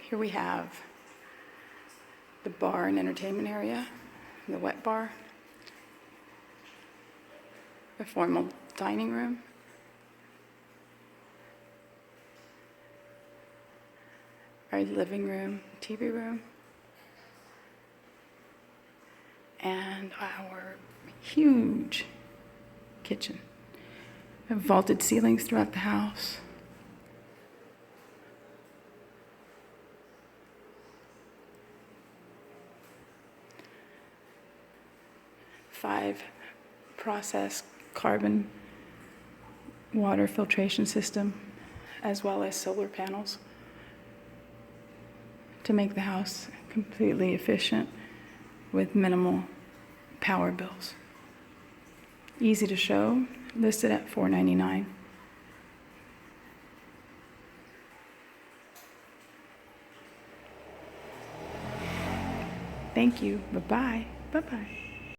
Here we have the bar and entertainment area, the wet bar, the formal dining room, our living room, TV room, and our huge kitchen. We have vaulted ceilings throughout the house. Five process carbon water filtration system, as well as solar panels to make the house completely efficient with minimal power bills. Easy to show, listed at $499. Thank you. Bye-bye. Bye-bye.